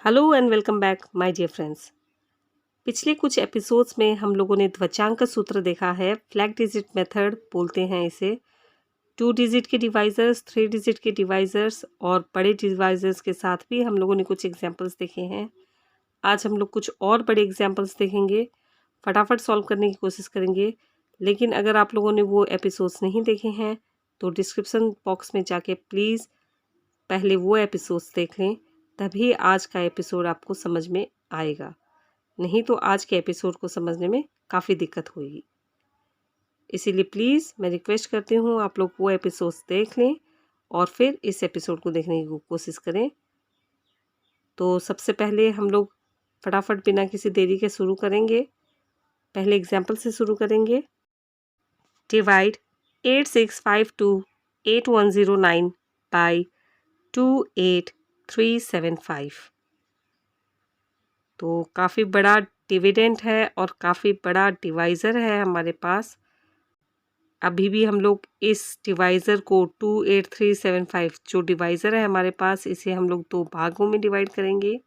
Hello and welcome back my dear friends. पिछले कुछ episodes में हम लोगों ने ध्वजांक सूत्र देखा है। फ्लैग डिजिट मेथड बोलते हैं इसे। 2 डिजिट के डिवाइजर्स, 3 डिजिट के डिवाइजर्स और बड़े डिवाइजर्स के साथ भी हम लोगों ने कुछ एग्जांपल्स देखे हैं। आज हम लोग कुछ और बड़े एग्जांपल्स देखेंगे, फटाफट सॉल्व करने की कोशिश करेंगे। लेकिन अगर आप लोगों ने वो एपिसोड्स नहीं देखे हैं तो डिस्क्रिप्शन बॉक्स में जाके प्लीज़ पहले वो एपिसोड्स देख लें, तभी आज का एपिसोड आपको समझ में आएगा। नहीं तो आज के एपिसोड को समझने में काफ़ी दिक्कत होगी। इसीलिए प्लीज़ मैं रिक्वेस्ट करती हूँ आप लोग वो एपिसोड्स देख लें और फिर इस एपिसोड को देखने की कोशिश करें। तो सबसे पहले हम लोग फटाफट बिना किसी देरी के शुरू करेंगे। पहले एग्जाम्पल से शुरू करेंगे। Divide 86528109 by 28375। तो काफ़ी बड़ा डिविडेंड है और काफ़ी बड़ा डिवाइज़र है हमारे पास। अभी भी हम लोग इस डिवाइज़र को 28375 जो डिवाइज़र है हमारे पास, इसे हम लोग 2 भागों में डिवाइड करेंगे,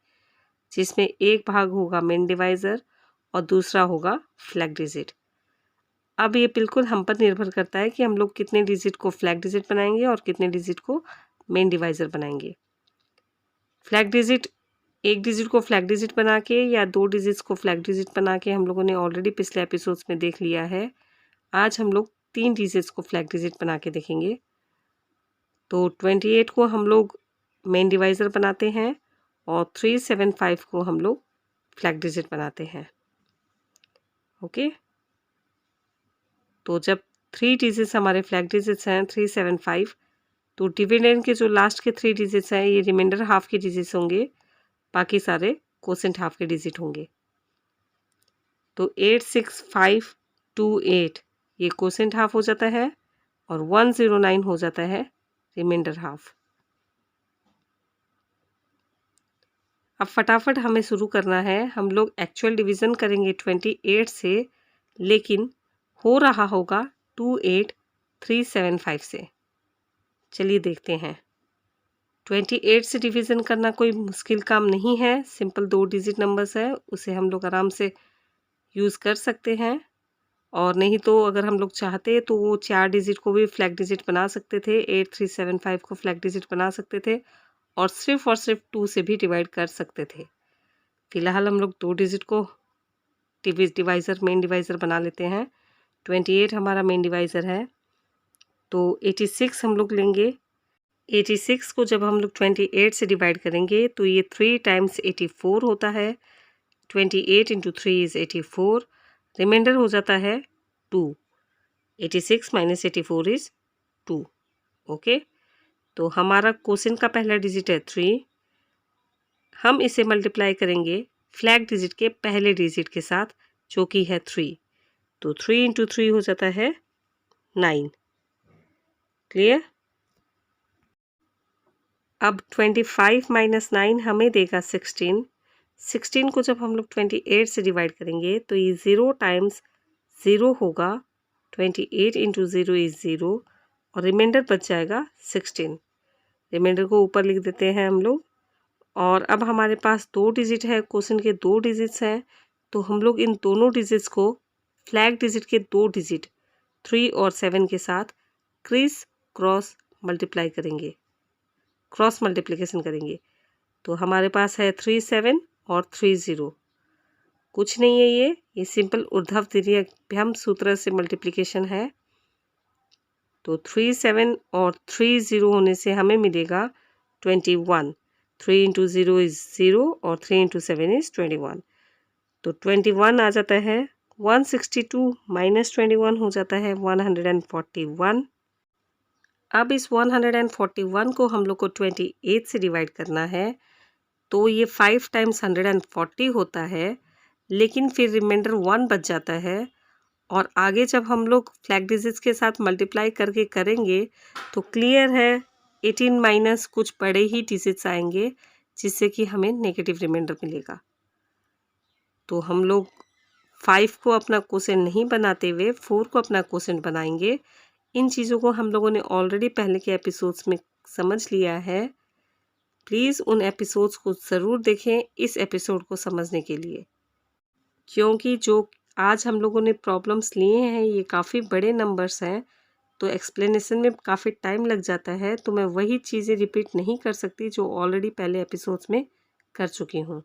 जिसमें एक भाग होगा मेन डिवाइज़र और दूसरा होगा फ्लैग डिजिट। अब ये बिल्कुल हम पर निर्भर करता है कि हम लोग कितने डिजिट को फ्लैग डिजिट बनाएंगे और कितने डिजिट को मेन डिवाइज़र बनाएंगे। फ्लैग डिजिट, एक डिजिट को फ्लैग डिजिट बना के या 2 डिजिट्स को फ्लैग डिजिट बना के हम लोगों ने ऑलरेडी पिछले एपिसोड्स में देख लिया है। आज हम लोग 3 डिजिट्स को फ्लैग डिजिट बना के देखेंगे। तो 28 को हम लोग मेन डिवाइज़र बनाते हैं और 375 को हम लोग फ्लैग डिजिट बनाते हैं। ओके, तो जब 3 डिजिट्स हमारे फ्लैग डिजिट्स हैं 375, तो डिविडेंड के जो लास्ट के 3 डिजिट्स हैं ये रिमाइंडर हाफ के डिजिट्स होंगे, बाकी सारे कोसेंट हाफ के डिजिट होंगे। तो 86528 ये कोसेंट हाफ हो जाता है और 109 हो जाता है रिमाइंडर हाफ। अब फटाफट हमें शुरू करना है। हम लोग एक्चुअल डिवीज़न करेंगे 28 से, लेकिन हो रहा होगा 28375 से। चलिए देखते हैं। 28 से डिवीज़न करना कोई मुश्किल काम नहीं है। सिंपल 2 डिजिट नंबर्स है, उसे हम लोग आराम से यूज़ कर सकते हैं। और नहीं तो अगर हम लोग चाहते तो वो 4 डिजिट को भी फ्लैग डिजिट बना सकते थे, 8375 को फ्लैग डिजिट बना सकते थे और सिर्फ 2 से भी डिवाइड कर सकते थे। फिलहाल हम लोग 2 डिजिट को डिवाइज़र, मेन डिवाइज़र बना लेते हैं। 28 हमारा मेन डिवाइज़र है, तो 86 हम लोग लेंगे। 86 को जब हम लोग 28 से डिवाइड करेंगे तो ये 3 टाइम्स 84 होता है। 28 इंटू 3 इज़ 84, रिमाइंडर हो जाता है 2। 86 माइनस 84 इज़ 2। ओके, तो हमारा क्वोशिएंट का पहला डिजिट है 3। हम इसे मल्टीप्लाई करेंगे फ्लैग डिजिट के पहले डिजिट के साथ, जो कि है 3। तो 3 इंटू 3 हो जाता है 9। क्लियर? अब 25 माइनस 9 हमें देगा 16। 16 को जब हम लोग 28 से डिवाइड करेंगे तो ये 0 टाइम्स 0 होगा। 28 इंटू 0 इज़ 0 और रिमाइंडर बच जाएगा 16। रिमाइंडर को ऊपर लिख देते हैं हम लोग। और अब हमारे पास 2 डिजिट है, क्वोशिएंट के 2 डिजिट्स हैं, तो हम लोग इन दोनों डिजिट्स को फ्लैग डिजिट के 2 डिजिट 3 और 7 के साथ क्रिस क्रॉस मल्टीप्लाई करेंगे, क्रॉस मल्टीप्लिकेशन करेंगे। तो हमारे पास है 37 और 30। कुछ नहीं है, ये सिंपल ऊर्ध्व तिर्यक सूत्र से मल्टीप्लिकेशन है। तो 37 और 30 होने से हमें मिलेगा 21। 3 इंटू 0 इज़ 0 और 3 इंटू 7 इज़ 21। तो 21 आ जाता है। 162 माइनस 21 हो जाता है 141। अब इस 141 को हम लोग को 28 से डिवाइड करना है, तो ये 5 टाइम्स 140 होता है, लेकिन फिर रिमाइंडर 1 बच जाता है। और आगे जब हम लोग फ्लैग डिजिट्स के साथ मल्टीप्लाई करके करेंगे तो क्लियर है 18 माइनस कुछ बड़े ही डिजिट्स आएंगे, जिससे कि हमें नेगेटिव रिमाइंडर मिलेगा। तो हम लोग 5 को अपना क्वोशिएंट नहीं बनाते हुए 4 को अपना क्वोशिएंट बनाएंगे। इन चीज़ों को हम लोगों ने ऑलरेडी पहले के एपिसोड्स में समझ लिया है। प्लीज़ उन एपिसोड्स को ज़रूर देखें इस एपिसोड को समझने के लिए, क्योंकि जो आज हम लोगों ने प्रॉब्लम्स लिए हैं ये काफ़ी बड़े नंबर्स हैं, तो एक्सप्लेनेशन में काफ़ी टाइम लग जाता है, तो मैं वही चीज़ें रिपीट नहीं कर सकती जो ऑलरेडी पहले एपिसोड्स में कर चुकी हूँ।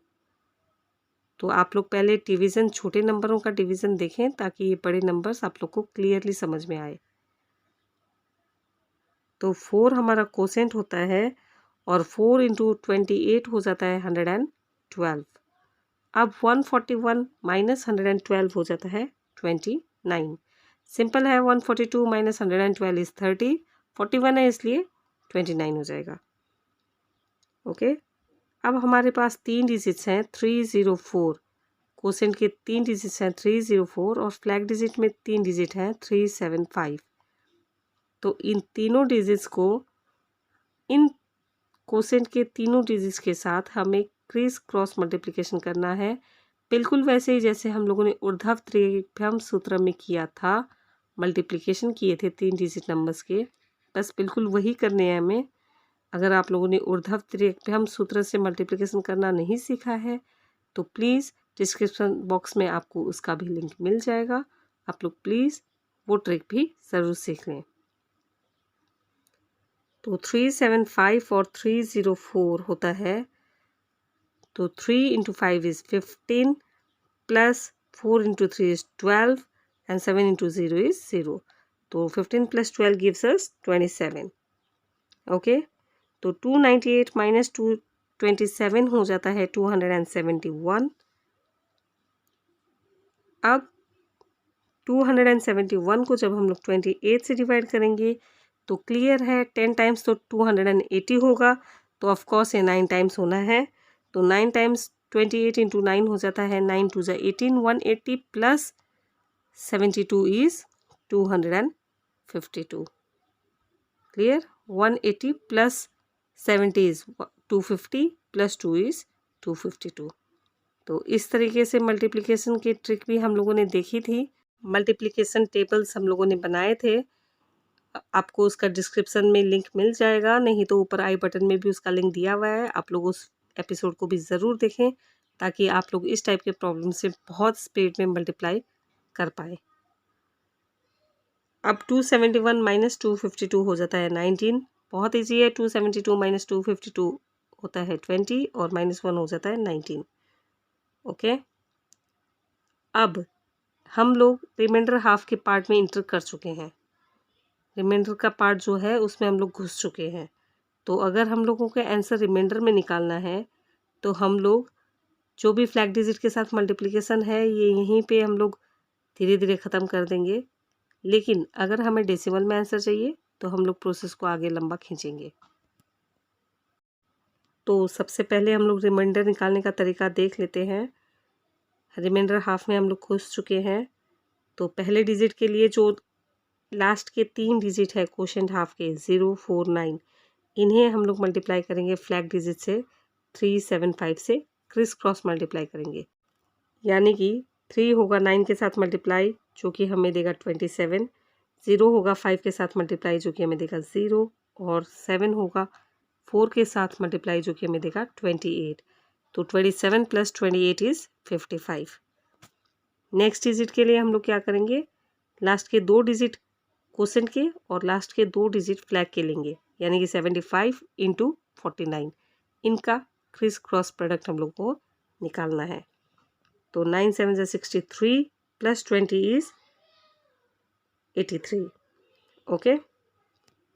तो आप लोग पहले डिवीज़न, छोटे नंबरों का डिवीज़न देखें ताकि ये बड़े नंबर्स आप लोग को क्लियरली समझ में आए। तो 4 हमारा कोसेंट होता है और 4 इंटू 28 हो जाता है 112। अब 141 माइनस 112 हो जाता है 29। सिंपल है, 142 माइनस 112 इज़ 30, 41 है इसलिए 29 हो जाएगा। ओके, अब हमारे पास 3 डिजिट्स हैं 304, कोसेंट के 3 डिजिट्स हैं 304 और फ्लैग डिजिट में 3 डिजिट हैं 375। तो इन तीनों डिजिट्स को, इन कोसेंट के तीनों डिजिट्स के साथ हमें क्रिस क्रॉस मल्टीप्लिकेशन करना है, बिल्कुल वैसे ही जैसे हम लोगों ने ऊर्ध्व त्रिभ्यम सूत्र में किया था, मल्टीप्लिकेशन किए थे 3 डिजिट नंबर्स के, बस बिल्कुल वही करने हैं हमें। अगर आप लोगों ने ऊर्ध्व त्रिभ्यम सूत्र से मल्टीप्लिकेशन करना नहीं सीखा है तो प्लीज़ डिस्क्रिप्शन बॉक्स में आपको उसका भी लिंक मिल जाएगा, आप लोग प्लीज़ वो ट्रिक भी ज़रूर सीख लें। तो 375 और 304 होता है, तो 3 into 5 is 15 plus 4 into 3 is 12 and 7 into 0 is 0। तो 15 प्लस 12 गिव्स अस 27। ओके, तो 298 माइनस 227 हो जाता है 271। अब 271 को जब हम लोग 28 से डिवाइड करेंगे तो क्लियर है 10 टाइम्स तो 280 होगा, तो ऑफ कोर्स ये 9 टाइम्स होना है। तो 9 टाइम्स 28 इंटू 9 हो जाता है 9 टू ज़ा 18, 180 plus 72 is 252। Clear, 180 plus 70 is 250 plus 2 is 252। तो इस तरीके से मल्टीप्लिकेशन की ट्रिक भी हम लोगों ने देखी थी, मल्टीप्लिकेशन टेबल्स हम लोगों ने बनाए थे। आपको उसका डिस्क्रिप्शन में लिंक मिल जाएगा, नहीं तो ऊपर आई बटन में भी उसका लिंक दिया हुआ है, आप लोग उस एपिसोड को भी ज़रूर देखें ताकि आप लोग इस टाइप के प्रॉब्लम से बहुत स्पीड में मल्टीप्लाई कर पाए। अब 271 माइनस 252 हो जाता है 19, बहुत ईजी है। 272 माइनस 252 होता है 20 और -1 हो जाता है 19। ओके, अब हम लोग रिमाइंडर हाफ के पार्ट में इंटर कर चुके हैं, रिमाइंडर का पार्ट जो है उसमें हम लोग घुस चुके हैं। तो अगर हम लोगों के आंसर रिमाइंडर में निकालना है तो हम लोग जो भी फ्लैग डिजिट के साथ मल्टीप्लिकेशन है ये यहीं पे हम लोग धीरे धीरे ख़त्म कर देंगे, लेकिन अगर हमें डेसिमल में आंसर चाहिए तो हम लोग प्रोसेस को आगे लंबा खींचेंगे। तो सबसे पहले हम लोग रिमाइंडर निकालने का तरीका देख लेते हैं। रिमाइंडर हाफ में हम लोग घुस चुके हैं, तो पहले डिजिट के लिए जो लास्ट के 3 डिजिट है कोशेंट हाफ के 0, 4, 9, इन्हें हम लोग मल्टीप्लाई करेंगे फ्लैग डिजिट से 375 से क्रिस क्रॉस मल्टीप्लाई करेंगे, यानी कि 3 होगा 9 के साथ मल्टीप्लाई जो कि हमें देगा 27, 0 होगा 5 के साथ मल्टीप्लाई जो कि हमें देगा 0, और 7 होगा 4 के साथ मल्टीप्लाई जो कि हमें देगा 28। तो 27 प्लस 28 इज़ 55। नेक्स्ट डिजिट के लिए हम लोग क्या करेंगे, लास्ट के 2 डिजिट कोसेंट के और लास्ट के 2 डिजिट फ्लैग के लेंगे, यानी कि 75 इंटू 49, इनका क्रिस क्रॉस प्रोडक्ट हम लोग को निकालना है। तो 9 7 ज़ा 63 प्लस 20 इज़ 83। ओके,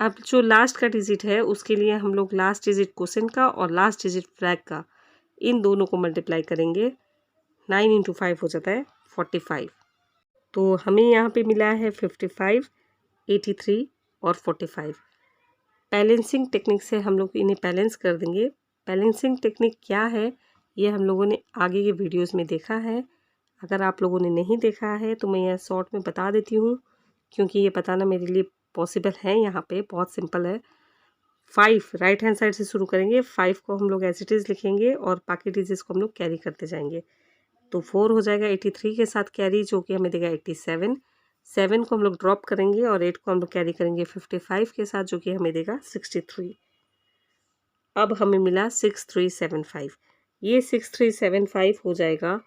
अब जो लास्ट का डिजिट है उसके लिए हम लोग लास्ट डिजिट कोसेंट का और लास्ट डिजिट फ्लैग का, इन दोनों को मल्टीप्लाई करेंगे। 9 इंटू 5 हो जाता है 45। तो हमें यहाँ पे मिला है 55, 83 और 45। बैलेंसिंग टेक्निक से हम लोग इन्हें बैलेंस कर देंगे। बैलेंसिंग टेक्निक क्या है ये हम लोगों ने आगे के वीडियोस में देखा है, अगर आप लोगों ने नहीं देखा है तो मैं यह शॉर्ट में बता देती हूँ, क्योंकि ये बताना मेरे लिए पॉसिबल है। यहाँ पे बहुत सिंपल है। 5 राइट हैंड साइड से शुरू करेंगे, 5 को हम लोग एज इट इज़ लिखेंगे और बाकी डिजिट्स को हम लोग कैरी करते जाएंगे। तो 4 हो जाएगा 83 के साथ कैरी जो कि हमें देगा 87, 7 को हम लोग ड्रॉप करेंगे और 8 को हम लोग कैरी करेंगे 55 के साथ जो कि हमें देगा 63। अब हमें मिला 6375। ये 6375 हो जाएगा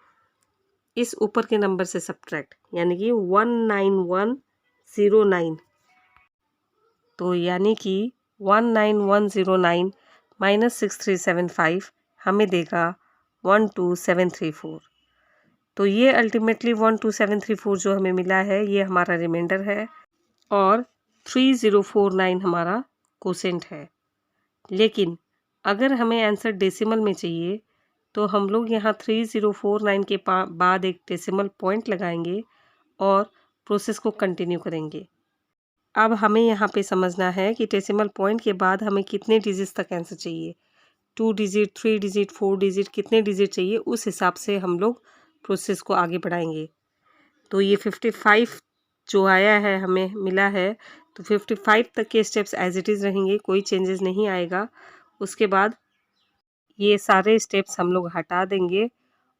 इस ऊपर के नंबर से सब्ट्रैक्ट, यानी कि 19109। तो यानी कि 19109 माइनस 6375 हमें देगा 12734। तो ये अल्टीमेटली 12734 जो हमें मिला है ये हमारा रिमाइंडर है और 3049 हमारा कोसेंट है। लेकिन अगर हमें आंसर डेसिमल में चाहिए तो हम लोग यहाँ 3049 के बाद एक डेसिमल पॉइंट लगाएंगे और प्रोसेस को कंटिन्यू करेंगे। अब हमें यहाँ पे समझना है कि डेसिमल पॉइंट के बाद हमें कितने डिजिट्स तक आंसर चाहिए, 2 डिजिट, 3 डिजिट, 4 डिजिट, कितने डिजिट चाहिए, उस हिसाब से हम लोग प्रोसेस को आगे बढ़ाएंगे। तो ये 55 जो आया है हमें मिला है, तो 55 तक के स्टेप्स एज इट इज़ रहेंगे, कोई चेंजेस नहीं आएगा। उसके बाद ये सारे स्टेप्स हम लोग हटा देंगे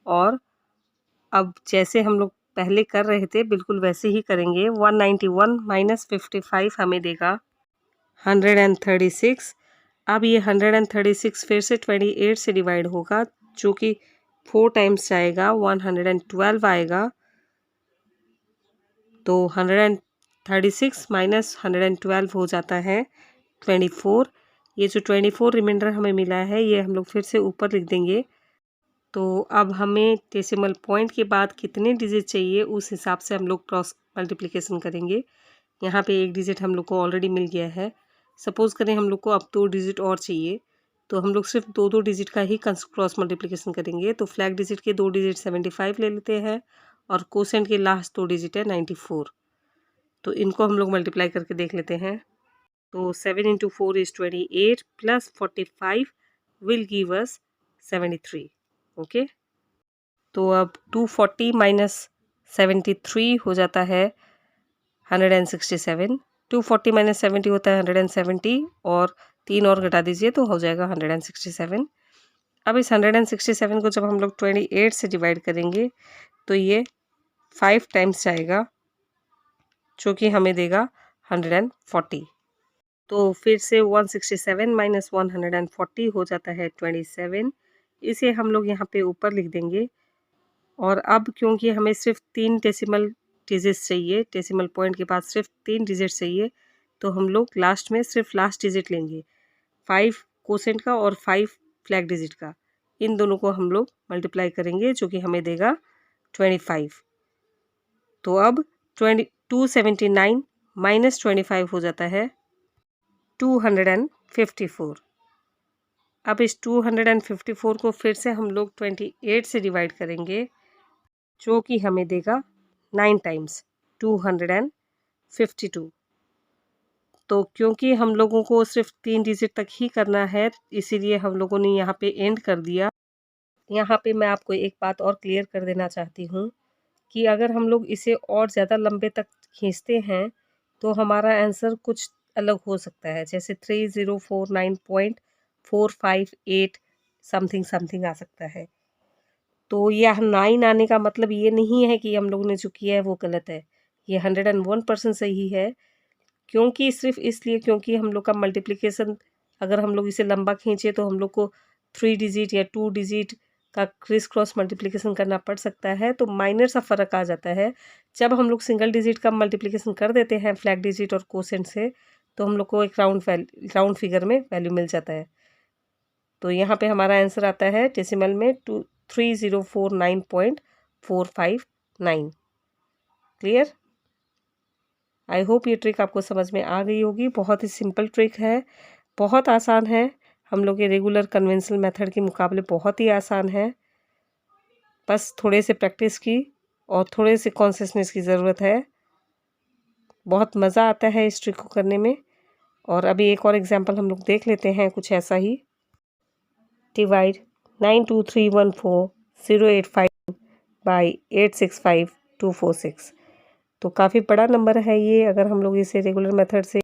और अब जैसे हम लोग पहले कर रहे थे बिल्कुल वैसे ही करेंगे। 191 माइनस 55 हमें देगा 136। अब ये 136 फिर से 28 से डिवाइड होगा, जो कि 4 टाइम्स जाएगा, 112 आएगा। तो 136 माइनस 112 हो जाता है 24। ये जो 24 रिमाइंडर हमें मिला है ये हम लोग फिर से ऊपर लिख देंगे। तो अब हमें डेसिमल पॉइंट के बाद कितने डिजिट चाहिए उस हिसाब से हम लोग क्रॉस मल्टीप्लिकेशन करेंगे। यहाँ पे एक डिजिट हम लोग को ऑलरेडी मिल गया है। सपोज़ करें हम लोग को अब 2 डिजिट और चाहिए, तो हम लोग सिर्फ 2 डिजिट का ही क्रॉस मल्टीप्लिकेशन करेंगे। तो फ्लैग डिजिट के 2 डिजिट 75 ले लेते हैं और कोसेंट के लास्ट 2 डिजिट है 94। तो इनको हम लोग मल्टीप्लाई करके देख लेते हैं। तो 7 × 4 = 28 plus 45 will give us 73। Okay, तो अब 240 माइनस 73 हो जाता है 167। 240 माइनस 70 होता है 170 और 3 और घटा दीजिए तो हो जाएगा 167। अब इस 167 को जब हम लोग 28 से डिवाइड करेंगे तो ये 5 टाइम्स जाएगा, जो कि हमें देगा 140। तो फिर से 167 माइनस 140 हो जाता है 27। इसे हम लोग यहाँ पे ऊपर लिख देंगे। और अब क्योंकि हमें सिर्फ 3 डेसिमल डिजिट्स चाहिए, डेसिमल पॉइंट के बाद सिर्फ 3 डिजिट चाहिए, तो हम लोग लास्ट में सिर्फ लास्ट डिजिट लेंगे, 5 कोसेंट का और 5 फ्लैग डिजिट का। इन दोनों को हम लोग मल्टीप्लाई करेंगे, जो कि हमें देगा 25। तो अब 279 माइनस 25 हो जाता है 254। अब इस 254 को फिर से हम लोग 28 से डिवाइड करेंगे, जो कि हमें देगा 9 टाइम्स 252। तो क्योंकि हम लोगों को सिर्फ 3 डिजिट तक ही करना है, इसीलिए हम लोगों ने यहाँ पे एंड कर दिया। यहाँ पे मैं आपको एक बात और क्लियर कर देना चाहती हूँ कि अगर हम लोग इसे और ज़्यादा लंबे तक खींचते हैं तो हमारा आंसर कुछ अलग हो सकता है, जैसे 3049.458 समथिंग समथिंग आ सकता है। तो यह 9 आने का मतलब ये नहीं है कि हम लोग ने जो किया है वो गलत है, ये 101% सही है। क्योंकि सिर्फ इसलिए क्योंकि हम लोग का मल्टीप्लिकेशन अगर हम लोग इसे लंबा खींचे तो हम लोग को 3 डिजिट या 2 डिजिट का क्रिस क्रॉस मल्टीप्लिकेशन करना पड़ सकता है, तो माइनर सा फ़र्क आ जाता है। जब हम लोग सिंगल डिजिट का मल्टीप्लिकेशन कर देते हैं फ्लैग डिजिट और कोसेंट से, तो हम लोग को एक राउंड फिगर में वैल्यू मिल जाता है। तो यहाँ पे हमारा आंसर आता है डेसिमल में 3049.459। क्लियर? आई होप ये ट्रिक आपको समझ में आ गई होगी। बहुत ही सिंपल ट्रिक है, बहुत आसान है, हम लोग के रेगुलर कन्वेंशनल मेथड के मुकाबले बहुत ही आसान है। बस थोड़े से प्रैक्टिस की और थोड़े से कॉन्शियसनेस की ज़रूरत है। बहुत मज़ा आता है इस ट्रिक को करने में। और अभी एक और एग्जांपल हम लोग देख लेते हैं कुछ ऐसा ही। Divide 92314,085 by 865246। तो काफ़ी बड़ा नंबर है ये। अगर हम लोग इसे रेगुलर मेथड से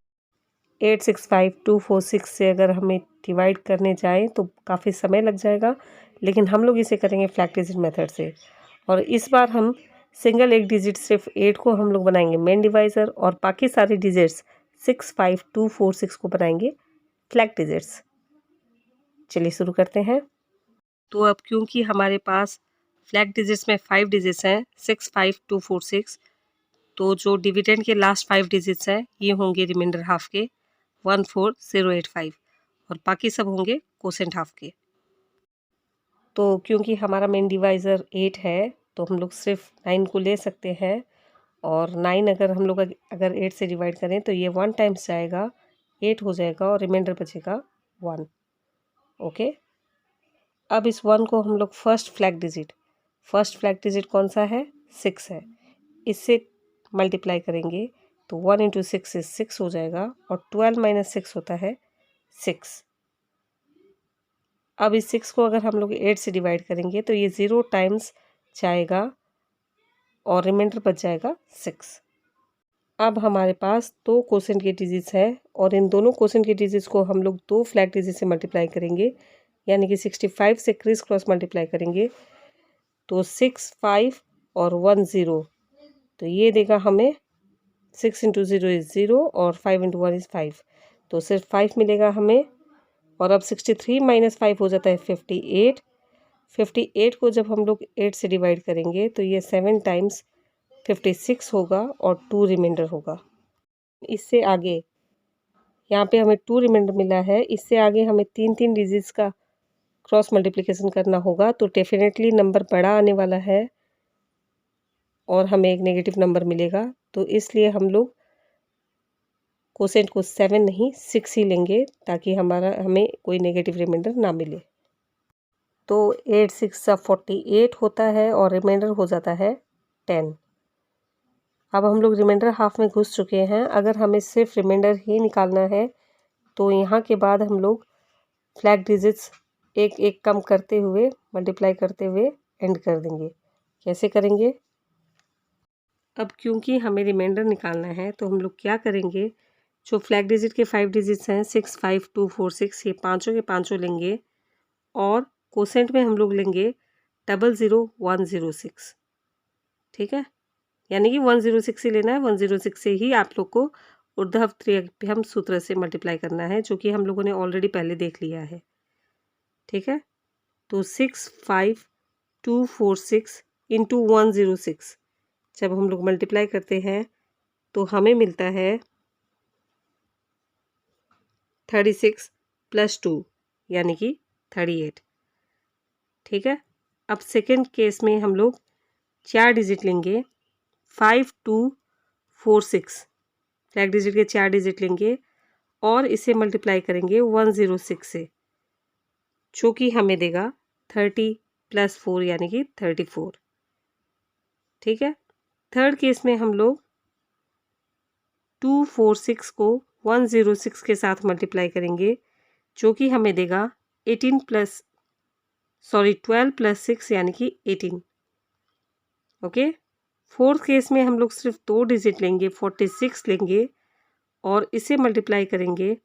865246 से अगर हमें डिवाइड करने जाएं तो काफ़ी समय लग जाएगा, लेकिन हम लोग इसे करेंगे फ्लैग डिजिट मेथड से। और इस बार हम सिंगल एक डिजिट सिर्फ 8 को हम लोग बनाएंगे मेन डिवाइज़र और बाकी सारे डिजिट्स 65246 को बनाएंगे फ्लैग डिजिट्स। चलिए शुरू करते हैं। तो अब क्योंकि हमारे पास फ्लैग डिजिट्स में 5 डिजिट्स हैं 6, 5, 2, 4, 6, तो जो डिविडेंड के लास्ट 5 डिजिट्स हैं ये होंगे रिमाइंडर हाफ के 14085 और बाकी सब होंगे कोसेंट हाफ के। तो क्योंकि हमारा मेन डिवाइज़र 8 है तो हम लोग सिर्फ 9 को ले सकते हैं और 9 अगर हम लोग अगर 8 से डिवाइड करें तो ये 1 टाइम्स जाएगा, 8 हो जाएगा और रिमाइंडर बचेगा 1। ओके, अब इस 1 को हम लोग फर्स्ट फ्लैग डिजिट कौन सा है? 6 है, इससे मल्टीप्लाई करेंगे तो 1 इंटू 6 इज 6 हो जाएगा और 12 माइनस 6 होता है 6। अब इस 6 को अगर हम लोग 8 से डिवाइड करेंगे तो ये 0 टाइम्स जाएगा और रिमाइंडर बच जाएगा 6। अब हमारे पास 2 कोसेंट के डिजिट्स हैं और इन दोनों कोसेंट के डिजिट्स को हम लोग 2 फ्लैग डिजिट से मल्टीप्लाई करेंगे, यानी कि 65 से क्रिस क्रॉस मल्टीप्लाई करेंगे तो 6, 5 और 1 0, तो ये देगा हमें 6 इंटू 0 इज़ 0 और 5 इंटू 1 इज़ 5, तो सिर्फ 5 मिलेगा हमें। और अब 63 माइनस 5 हो जाता है 58। 58 को जब हम लोग 8 से डिवाइड करेंगे तो ये 7 टाइम्स 56 होगा और 2 रिमाइंडर होगा। इससे आगे यहाँ पे हमें 2 रिमाइंडर मिला है, इससे आगे हमें 3 डिजिट्स का क्रॉस मल्टीप्लिकेशन करना होगा तो डेफिनेटली नंबर बड़ा आने वाला है और हमें एक नेगेटिव नंबर मिलेगा, तो इसलिए हम लोग कोसेंट को 7 नहीं 6 ही लेंगे ताकि हमें कोई नेगेटिव रिमाइंडर ना मिले। तो 8 6 48 होता है और रिमाइंडर हो जाता है 10। अब हम लोग रिमाइंडर हाफ में घुस चुके हैं। अगर हमें सिर्फ रिमाइंडर ही निकालना है तो यहाँ के बाद हम लोग फ्लैग डिजिट्स एक एक कम करते हुए मल्टीप्लाई करते हुए एंड कर देंगे। कैसे करेंगे? अब क्योंकि हमें रिमाइंडर निकालना है तो हम लोग क्या करेंगे, जो फ्लैग डिजिट के 5 डिजिट्स हैं 6, 5, 2, 4, 6, ये पाँचों के पाँचों लेंगे और कोसेंट में हम लोग लेंगे 00106। ठीक है, यानी कि 106 ही लेना है, 106 से ही आप लोग को ऊर्ध्व त्रिभुज सूत्र से मल्टीप्लाई करना है, जो कि हम लोगों ने ऑलरेडी पहले देख लिया है। ठीक है, तो 6, 5, 2, 4, 6 इंटू 106 जब हम लोग मल्टीप्लाई करते हैं तो हमें मिलता है 36 प्लस 2 यानी कि 38। ठीक है, अब सेकेंड केस में हम लोग 4 डिजिट लेंगे 5, 2, 4, 6, फ्लैग डिजिट के 4 डिजिट लेंगे और इसे मल्टीप्लाई करेंगे 106 से, जो कि हमें देगा 30 प्लस 4 यानी कि 34। ठीक है, थर्ड केस में हम लोग 246 को 106 के साथ मल्टीप्लाई करेंगे, जो कि हमें देगा 12 प्लस 6 यानी कि 18। ओके, फोर्थ केस में हम लोग सिर्फ 2 डिजिट लेंगे 46 लेंगे और इसे मल्टीप्लाई करेंगे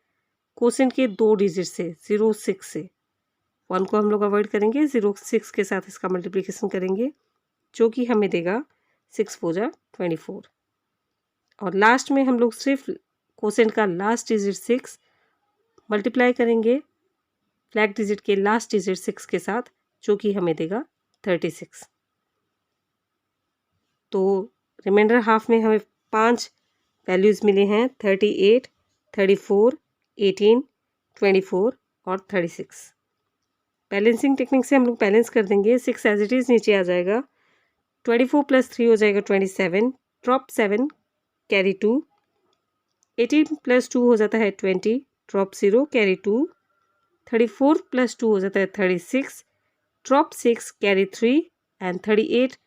कोसेंट के 2 डिजिट से 06 से। 1 को हम लोग अवॉइड करेंगे, 06 के साथ इसका मल्टीप्लिकेशन करेंगे, जो कि हमें देगा 6 4 जा 24। और लास्ट में हम लोग सिर्फ कोसेंट का लास्ट डिजिट 6 मल्टीप्लाई करेंगे फ्लैग डिजिट के लास्ट डिजिट 6 के साथ, जो कि हमें देगा 36। तो रिमाइंडर हाफ में हमें 5 वैल्यूज़ मिले हैं 38, 34, 18, 24 और 36। बैलेंसिंग टेक्निक से हम लोग बैलेंस कर देंगे। 6 एज इट इज़ नीचे आ जाएगा, 24 प्लस 3 हो जाएगा 27, ड्रॉप 7 कैरी 2, 18 प्लस 2 हो जाता है 20, ड्रॉप 0 कैरी 2, 34 प्लस 2 हो जाता है 36, ड्रॉप 6 कैरी 3 एंड 38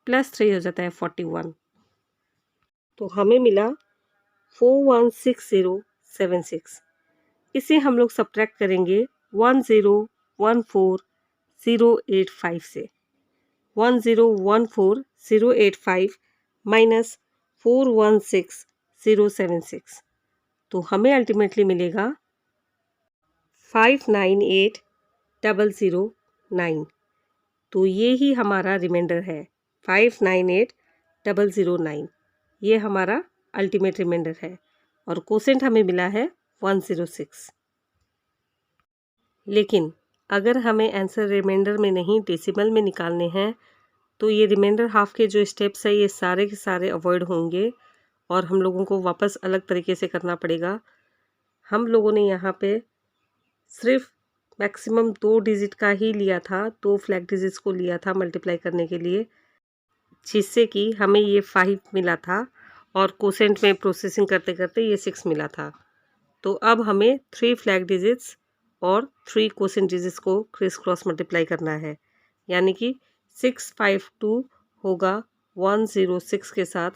प्लस 3 हो जाता है 41। तो हमें मिला 416076। इसे हम लोग सब्ट्रैक्ट करेंगे 1014085 से। 1014085 माइनस 416076, तो हमें अल्टीमेटली मिलेगा 598009। तो ये ही हमारा रिमाइंडर है 598009। ये हमारा अल्टीमेट रिमाइंडर है और कोसेंट हमें मिला है 106। लेकिन अगर हमें आंसर रिमाइंडर में नहीं डेसिमल में निकालने हैं तो ये रिमाइंडर हाफ के जो स्टेप्स है ये सारे के सारे अवॉइड होंगे और हम लोगों को वापस अलग तरीके से करना पड़ेगा। हम लोगों ने यहाँ पे सिर्फ मैक्सिमम 2 डिजिट का ही लिया था, 2 फ्लैग डिजिट्स को लिया था मल्टीप्लाई करने के लिए, जिससे कि हमें ये 5 मिला था और कोसेंट में प्रोसेसिंग करते करते ये 6 मिला था। तो अब हमें 3 फ्लैग डिजिट्स और 3 कोसेंट डिजिट्स को क्रिस क्रॉस मल्टीप्लाई करना है, यानी कि 652 होगा 106 के साथ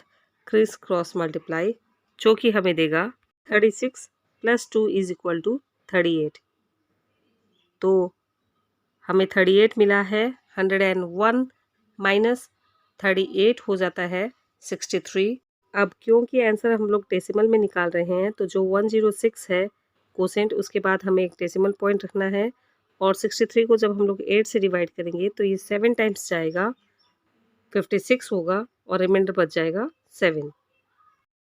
क्रिस क्रॉस मल्टीप्लाई, जो कि हमें देगा 36 + 2 = 38। तो हमें 38 मिला है, 101 माइनस 38 हो जाता है 63। अब क्योंकि आंसर हम लोग डेसिमल में निकाल रहे हैं तो जो 106 है कोसेंट, उसके बाद हमें एक डेसिमल पॉइंट रखना है और 63 को जब हम लोग 8 से डिवाइड करेंगे तो ये 7 टाइम्स जाएगा, 56 होगा और रिमाइंडर बच जाएगा 7।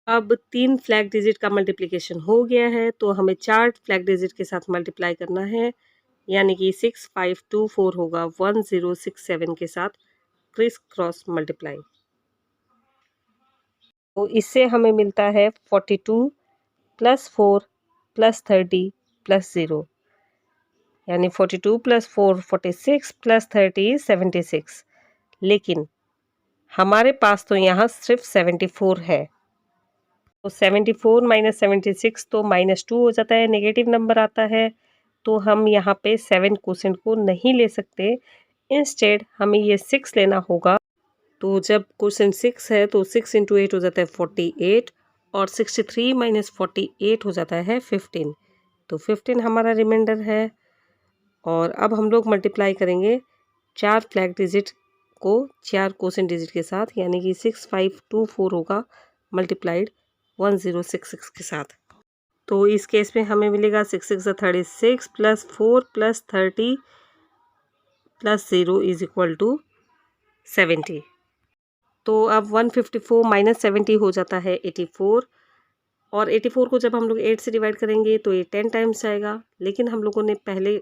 अब 3 फ्लैग डिजिट का मल्टीप्लिकेशन हो गया है तो हमें 4 फ्लैग डिजिट के साथ मल्टीप्लाई करना है, यानी कि 6524 होगा 1067 के साथ क्रिस क्रॉस मल्टीप्लाई। तो इससे हमें मिलता है 42 + 4 + 30 + 0, यानी 42 + 4 46 + 30 76। लेकिन हमारे पास तो यहाँ सिर्फ 74 है, तो 74 - 76 तो -2 हो जाता है, नेगेटिव नंबर आता है। तो हम यहाँ पे 7 कोसेंट को नहीं ले सकते, इंस्टेड हमें ये 6 लेना होगा। तो जब कोसेंट 6 है तो 6 × 8 हो जाता है 48 और 63 - 48 हो जाता है 15। तो 15 हमारा रिमाइंडर है और अब हम लोग मल्टीप्लाई करेंगे 4 फ्लैग डिजिट को 4 कोसेंट डिजिट के साथ, यानी कि 6524 होगा मल्टीप्लाइड 1066 के साथ। तो इस केस में हमें मिलेगा 6 6 36 + 4 + 30 + 0 = 70। तो अब 154 - 70 हो जाता है 84 और 84 को जब हम लोग 8 से डिवाइड करेंगे तो ये 10 टाइम्स जाएगा। लेकिन हम लोगों ने पहले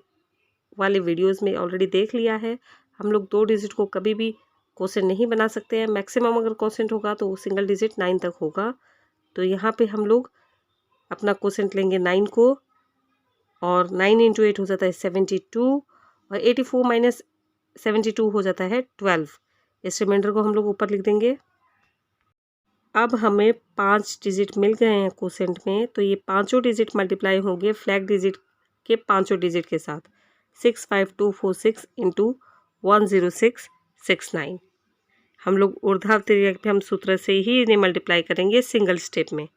वाले वीडियोस में ऑलरेडी देख लिया है, हम लोग 2 डिजिट को कभी भी कोसेंट नहीं बना सकते हैं। मैक्सिमम अगर कोसेंट होगा तो सिंगल डिजिट 9 तक होगा। तो यहाँ पे हम लोग अपना कोसेंट लेंगे 9 को और 9 × 8 हो जाता है 72 और 84 - 72 हो जाता है 12। इस रिमाइंडर को हम लोग ऊपर लिख देंगे। अब हमें 5 डिजिट मिल गए हैं कोसेंट में, तो ये पाँचों डिजिट मल्टीप्लाई होंगे फ्लैग डिजिट के पाँचों डिजिट के साथ। 65246 × 10669। हम लोग ऊर्ध्वाधर तिर्यक हम सूत्र से ही इन्हें मल्टीप्लाई करेंगे सिंगल स्टेप में।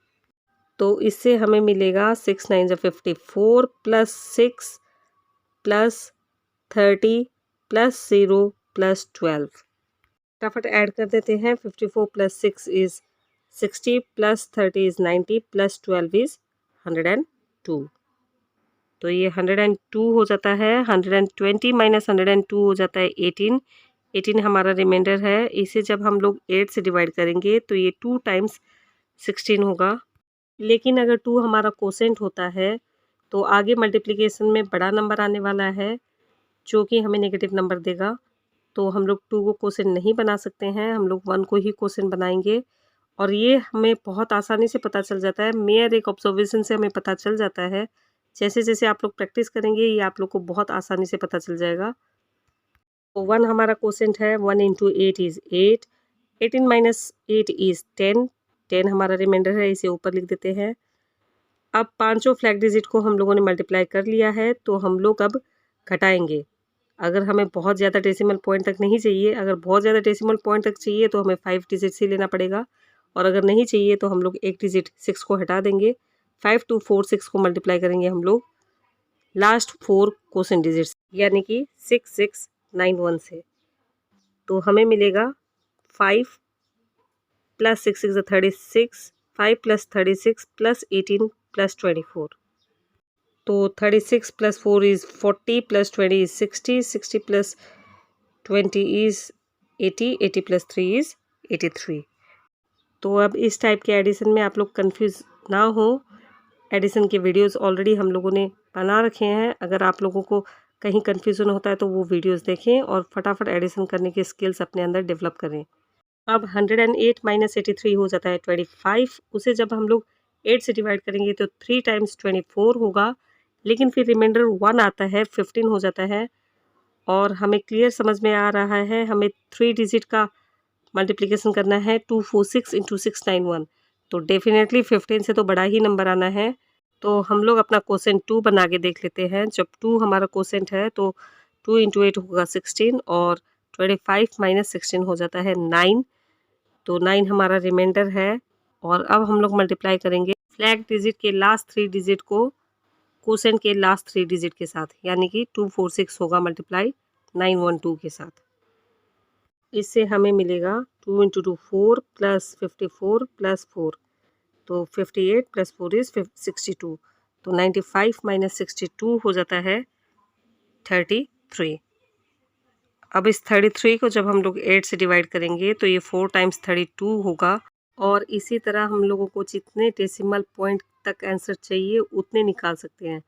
तो इससे हमें मिलेगा 6 9 = 54 + 6 + 30 + 0 + 12। फटाफट ऐड कर देते हैं। 54 + 6 = 60 + 30 = 90 + 12 = 102। तो ये 102 हो जाता है। 120 - 102 हो जाता है 18। 18 हमारा रिमाइंडर है। इसे जब हम लोग 8 से डिवाइड करेंगे तो ये 2 टाइम्स 16 होगा। लेकिन अगर 2 हमारा कोसेंट होता है तो आगे मल्टीप्लिकेशन में बड़ा नंबर आने वाला है जो कि हमें नेगेटिव नंबर देगा। तो हम लोग 2 को कोसेंट नहीं बना सकते हैं, हम लोग 1 को ही कोसेंट बनाएंगे और ये हमें बहुत आसानी से पता चल जाता है। मेयर एक ऑब्जर्वेशन से हमें पता चल जाता है। जैसे-जैसे आप लोग प्रैक्टिस करेंगे ये आप लोग को बहुत आसानी से पता चल जाएगा। तो 1 हमारा कोसेंट है, 1 × 8 = 8, 18 - 8 = 10, 10 हमारा रिमाइंडर है, इसे ऊपर लिख देते हैं। अब पाँचों फ्लैग डिजिट को हम लोगों ने मल्टीप्लाई कर लिया है तो हम लोग अब घटाएंगे। अगर हमें बहुत ज़्यादा डेसिमल पॉइंट तक नहीं चाहिए, अगर बहुत ज़्यादा डेसिमल पॉइंट तक चाहिए तो हमें 5 डिजिट्स ही लेना पड़ेगा और अगर नहीं चाहिए तो हम लोग एक डिजिट 6 को हटा देंगे। 5 2 4 6 को मल्टीप्लाई करेंगे हम लोग लास्ट 4 कोसेंट डिजिट्स, यानी कि 6691 से। तो हमें मिलेगा 5 + 6 = 36, 5 + 36 + 18 + 24। तो 36 + 4 = 40 + 20 = 60, 60 + 20 = 80, 80 + 3 = 83। तो अब इस टाइप के एडिशन में आप लोग कंफ्यूज ना हो। एडिशन के वीडियोस ऑलरेडी हम लोगों ने बना रखे हैं। अगर आप लोगों को कहीं कन्फ्यूज़न होता है तो वो वीडियोज़ देखें और फटाफट एडिशन करने की स्किल्स अपने अंदर डेवलप करें। अब 108 माइनस 83 हो जाता है 25। उसे जब हम लोग 8 से डिवाइड करेंगे तो 3 टाइम्स 24 होगा, लेकिन फिर रिमाइंडर 1 आता है, 15 हो जाता है और हमें क्लियर समझ में आ रहा है। हमें 3 डिजिट का मल्टीप्लिकेशन करना है 246 इंटू 691, तो डेफिनेटली 15 से तो बड़ा ही नंबर आना है। तो हम लोग अपना क्वोशेंट 2 बना के देख लेते हैं। जब 2 हमारा क्वोशेंट है तो 2 इंटू 8 होगा 16 और 25 माइनस 16 हो जाता है 9। तो 9 हमारा रिमाइंडर है और अब हम लोग मल्टीप्लाई करेंगे फ्लैग डिजिट के लास्ट 3 डिजिट को क्वोशेंट के लास्ट 3 डिजिट के साथ, यानी कि 246 होगा मल्टीप्लाई 912 के साथ। इससे हमें मिलेगा 2 इंटू 2 4 प्लस 54 प्लस 4, तो 58 प्लस 4 इज 62, तो 95 माइनस 62 हो जाता है 33। अब इस 33 को जब हम लोग 8 से डिवाइड करेंगे तो ये 4 टाइम्स 32 होगा और इसी तरह हम लोगों को जितने डेसिमल पॉइंट तक आंसर चाहिए उतने निकाल सकते हैं।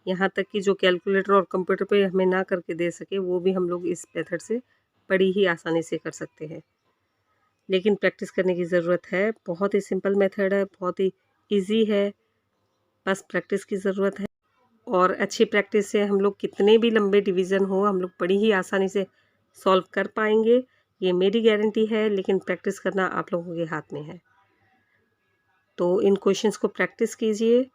यहाँ तक कि जो कैलकुलेटर और कंप्यूटर पे हमें ना करके दे सके वो भी हम लोग इस मेथड से बड़ी ही आसानी से कर सकते हैं, लेकिन प्रैक्टिस करने की ज़रूरत है। बहुत ही सिंपल मेथड है, बहुत ही इजी है, बस प्रैक्टिस की ज़रूरत है। और अच्छी प्रैक्टिस से हम लोग कितने भी लंबे डिवीज़न हो हम लोग बड़ी ही आसानी से सॉल्व कर पाएंगे, ये मेरी गारंटी है, लेकिन प्रैक्टिस करना आप लोगों के हाथ में है। तो इन क्वेश्चंस को प्रैक्टिस कीजिए।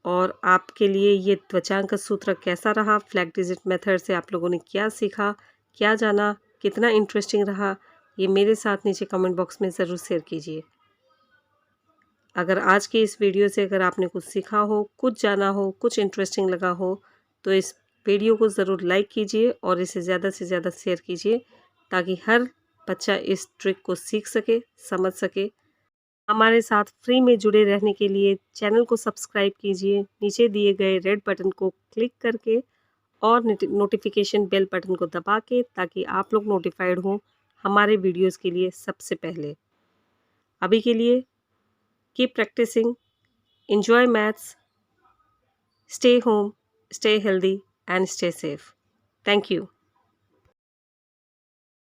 और आपके लिए ये त्वचांक सूत्र कैसा रहा, फ्लैग डिजिट मेथड से आप लोगों ने क्या सीखा, क्या जाना, कितना इंटरेस्टिंग रहा, ये मेरे साथ नीचे कमेंट बॉक्स में ज़रूर शेयर कीजिए। अगर आज की इस वीडियो से अगर आपने कुछ सीखा हो, कुछ जाना हो, कुछ इंटरेस्टिंग लगा हो, तो इस वीडियो को ज़रूर लाइक कीजिए और इसे ज़्यादा से ज़्यादा शेयर कीजिए ताकि हर बच्चा इस ट्रिक को सीख सके, समझ सके। हमारे साथ फ्री में जुड़े रहने के लिए चैनल को सब्सक्राइब कीजिए, नीचे दिए गए रेड बटन को क्लिक करके और नोटिफिकेशन बेल बटन को दबा के, ताकि आप लोग नोटिफाइड हों हमारे वीडियोस के लिए सबसे पहले। अभी के लिए keep practising, enjoy maths, stay home, stay healthy and stay safe. Thank you.